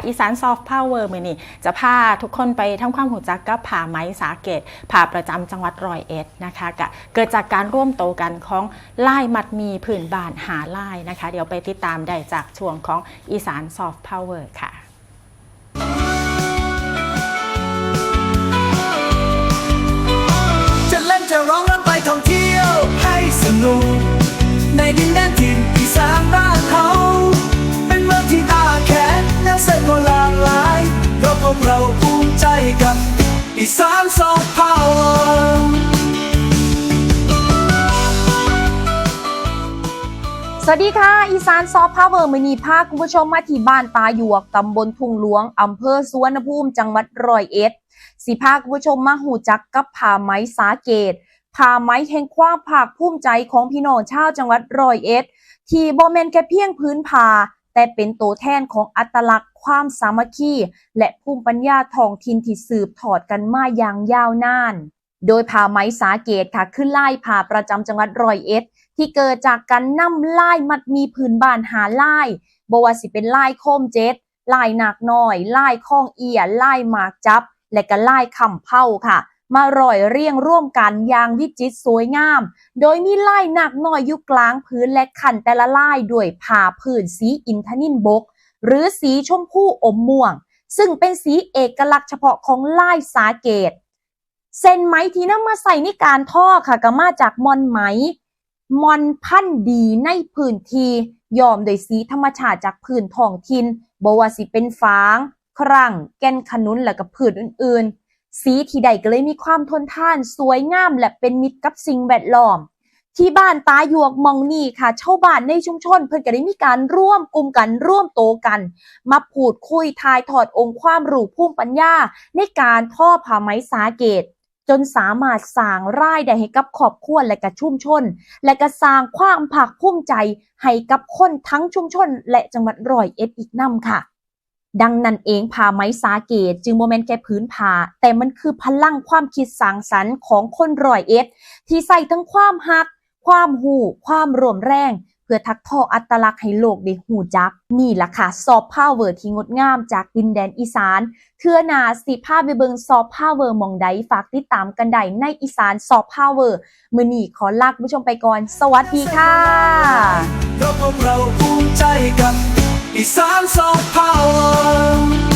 อีสานซอฟต์พาวเวอร์มือนี่จะพาทุกคนไปทำความรู้จักกับผาไม้สาเกตผาประจำจังหวัดร้อยเอ็ดนะคะเกิดจากการร่วมโตกันของล่ายมัดมีผื่นบานหาล่ายนะคะเดี๋ยวไปติดตามได้จากช่วงของอีสานซอฟต์พาวเวอร์ค่ะจะเล่นจะร้องรำไปท่องเที่ยวให้สนุกในดินแดนถิ่นอีสานบ้านเขาเป็นเมืองที่อาแขนและเส้นโบราณหลายเราพวกเราภูมิใจกับอีสานซอฟต์พาวเวอร์สวัสดีค่ะอีสานซอฟต์พาวเวอร์มื้อนี้พาคุณผู้ชมมาที่บ้านตาหยวกตำบลทุ่งหลวงอำเภอสุวรรณภูมิจังหวัดร้อยเอ็ดสิพาคุณผู้ชมมาหูจักกับผ้าไหมสาเกตผ้าไหมแห่งความภาคภูมิใจของพี่น้องชาวจังหวัดร้อยเอ็ดที่บ่แม่นแค่เพียงพื้นผ้าแต่เป็นตัวแทนของอัตลักษณ์ความสามัคคีและภูมิปัญญาท้องถิ่นที่สืบทอดกันมาอย่างยาวนานโดยผ้าไหมสาเกตค่ะคือลายผ้าประจำจังหวัดร้อยเอ็ดที่เกิดจากการนำลายมัดมีพื้นบ้านหาลายบ่ว่าสิเป็นลายโคมเจ็ดลายหนักน้อยลายข้องเอียลายหมากจับและก็ลายคำเผาค่ะมาร่อยเรียงร่วมกันอย่างวิจิตรสวยงามโดยมีลายหนักน้อยอยู่กลางพื้นและขันแต่ละลายด้วยผ้าผืนสีอินทนิลบกหรือสีชมพูอมม่วงซึ่งเป็นสีเอกลักษณ์เฉพาะของลายสาเกตเส้นไหมที่นำมาใส่ในการทอค่ะก็มาจากม่อนไหมม่อนพันธุ์ดีในพื้นที่ย้อมโดยสีธรรมชาติจากพื้นท้องถิ่นบ่ว่าสิเป็นฟางครั่งแก่นขนุนและก็พืชอื่นๆสีที่ใดก็เลยมีความทนทานสวยงามและเป็นมิตรกับสิ่งแวดล้อมที่บ้านตาหยวกมองนี่ค่ะชาวบ้านในชุมชนเพิ่นก็ได้มีการร่วมกลุ่มกันร่วมโตกันมาพูดคุยทายทอดองค์ความรู้ภูมิปัญญาในการทอผ้าไหมสาเกตจนสามารถสร้างรายได้ให้กับครอบครัวและก็ชุมชนและก็สร้างความภาคภูมิใจให้กับคนทั้งชุมชนและจังหวัดร้อยเอ็ดอีกนำค่ะดังนั้นเองผ้าไหมสาเกตจึงบ่แม่นแค่พื้นผ้าแต่มันคือพลังความคิดสร้างสรรค์ของคนร้อยเอ็ดที่ใส่ทั้งความฮักความหูความร่วมแรงเพื่อทักทออัตลักษณ์ให้โลกได้หูจักนี่ล่ะค่ะซอฟต์พาวเวอร์ที่งดงามจากดินแดนอีสานเทื่อหน้าสิพาไปเบิ่งซอฟต์พาวเวอร์หม่องใดฝากติดตามกันได้ในอีสานซอฟต์พาวเวอร์มื้อนี้ขอลาคุณผู้ชมไปก่อนสวัสดีค่ะเพราะพวกเราภูมิใจกับอีสานซอฟต์พาวเวอร์